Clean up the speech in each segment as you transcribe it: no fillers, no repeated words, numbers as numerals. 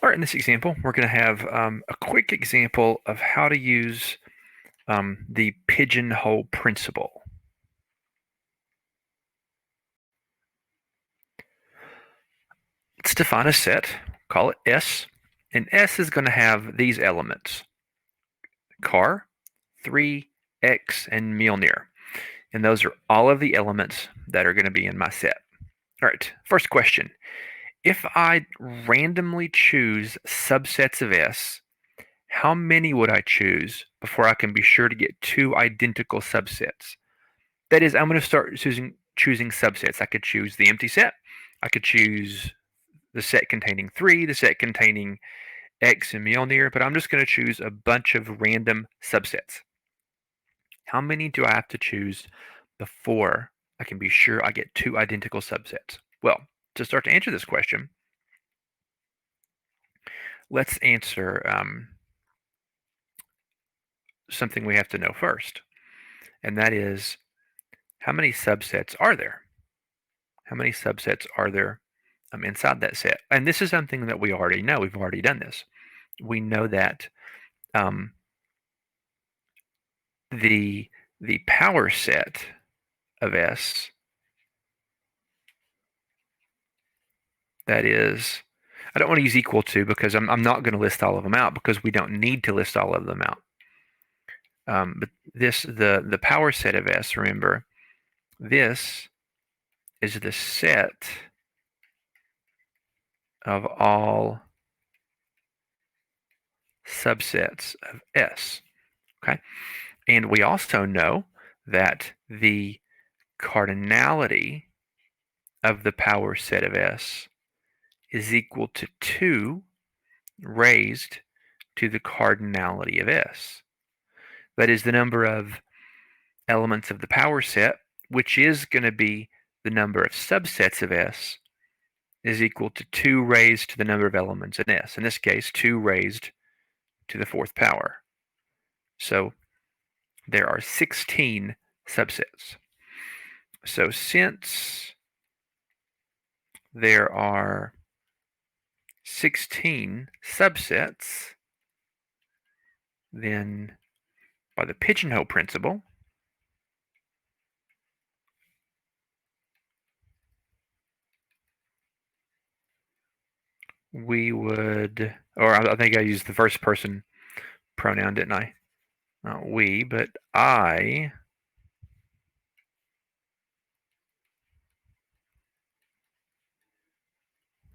All right, in this example, we're going to have a quick example of how to use the pigeonhole principle. Let's define a set, call it S, and S is going to have these elements: car, 3, X, and meal near. And those are all of the elements that are going to be in my set. All right, first question. If I randomly choose subsets of S, how many would I choose before I can be sure to get two identical subsets? That is, I'm going to start choosing subsets. I could choose the empty set. I could choose the set containing 3, the set containing X and Mjolnir, but I'm just going to choose a bunch of random subsets. How many do I have to choose before I can be sure I get two identical subsets? Well, to start to answer this question, let's answer something we have to know first, and that is, how many subsets are there? How many subsets are there inside that set? And this is something that we already know. We've already done this. We know that um, the power set of S, that is, I don't want to use equal to because I'm not going to list all of them out because we don't need to list all of them out. But the power set of S, remember, this is the set of all subsets of S. Okay, and we also know that the cardinality of the power set of S is equal to 2 raised to the cardinality of S. That is the number of elements of the power set, which is going to be the number of subsets of S, is equal to 2 raised to the number of elements in S. In this case, 2 raised to the 4th power. So there are 16 subsets. So since there are 16 subsets, then by the pigeonhole principle, we would, or I think I used the first person pronoun, didn't I? Not we, but I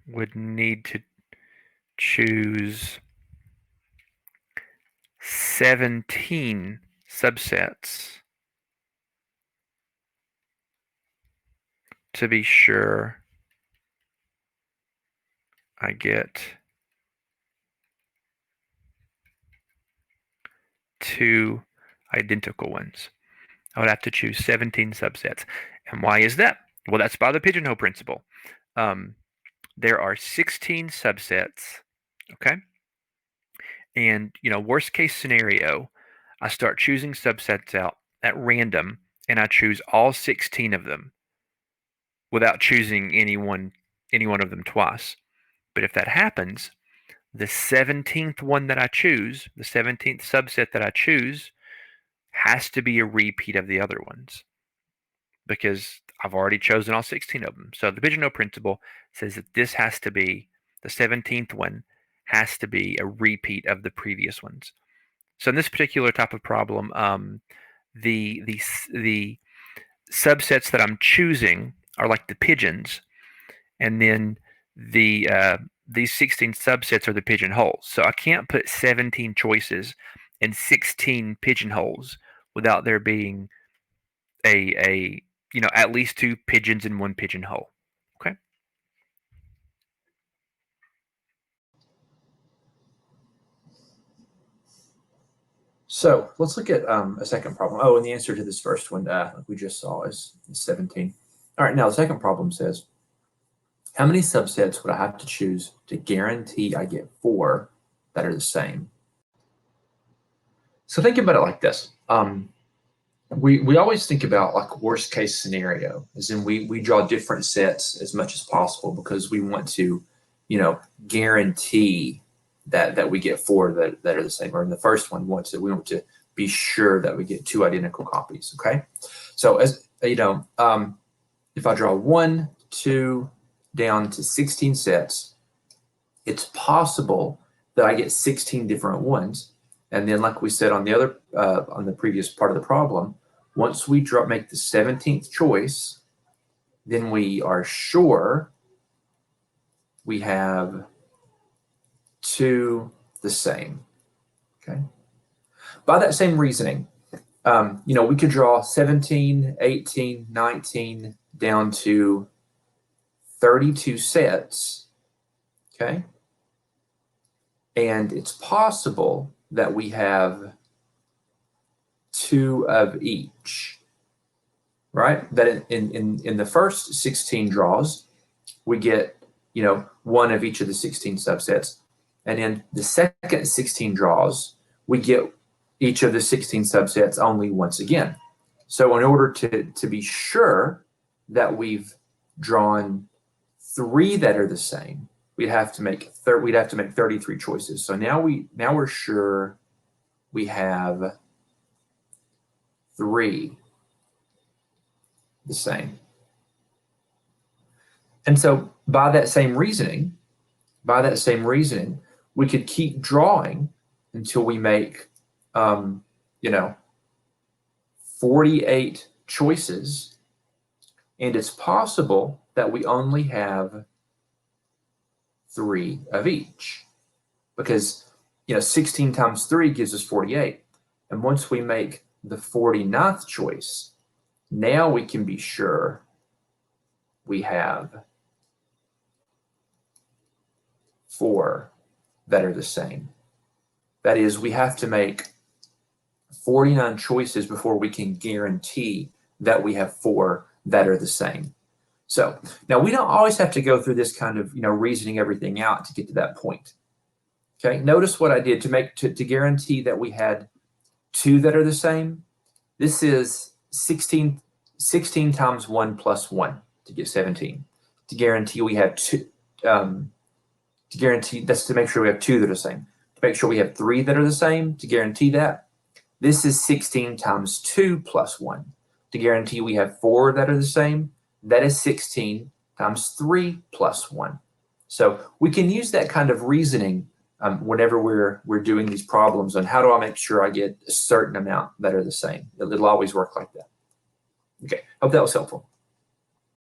would need to choose 17 subsets to be sure I get two identical ones. I would have to choose 17 subsets. And why is that? Well, that's by the pigeonhole principle. There are 16 subsets, okay? And, worst case scenario, I start choosing subsets out at random, and I choose all 16 of them without choosing any one of them twice. But if that happens, the 17th one that I choose, the 17th subset that I choose, has to be a repeat of the other ones because I've already chosen all 16 of them. So the pigeonhole principle says that this has to be, the 17th one has to be a repeat of the previous ones. So in this particular type of problem, the subsets that I'm choosing are like the pigeons, and then these 16 subsets are the pigeonholes. So I can't put 17 choices and 16 pigeonholes without there being a at least 2 pigeons in one pigeonhole. Okay. So let's look at a second problem. Oh, and the answer to this first one, like we just saw, is 17. All right, now the second problem says, how many subsets would I have to choose to guarantee I get 4 that are the same? So think about it like this. We always think about like worst case scenario, as in we draw different sets as much as possible because we want to guarantee that we get 4 that are the same. Or in the first one, we want to be sure that we get 2 identical copies. Okay, so as if I draw 1, 2 down to 16 sets, it's possible that I get 16 different ones. And then, like we said on the other on the previous part of the problem, once we make the 17th choice, then we are sure we have 2 the same. Okay. By that same reasoning, we could draw 17, 18, 19 down to 32 sets. Okay. And it's possible that we have 2 of each, right? That in the first 16 draws, we get, 1 of each of the 16 subsets. And in the second 16 draws, we get each of the 16 subsets only once again. So in order to be sure that we've drawn 3 that are the same, we'd have to make 33 choices. So now we're sure we have 3 the same. And so by that same reasoning, we could keep drawing until we make 48 choices, and it's possible that we only have 3 of each, because 16 times 3 gives us 48. And once we make the 49th choice, now we can be sure we have 4 that are the same. That is, we have to make 49 choices before we can guarantee that we have 4 that are the same. So now we don't always have to go through this kind of reasoning everything out to get to that point. Okay, notice what I did to guarantee that we had 2 that are the same. This is 16 times 1 plus 1 to get 17. To guarantee we have 2, that's to make sure we have 2 that are the same. To make sure we have 3 that are the same, to guarantee that, this is 16 times 2 plus 1. To guarantee we have 4 that are the same, that is 16 times 3 plus 1. So we can use that kind of reasoning whenever we're doing these problems on how do I make sure I get a certain amount that are the same. It'll always work like that. Okay, hope that was helpful.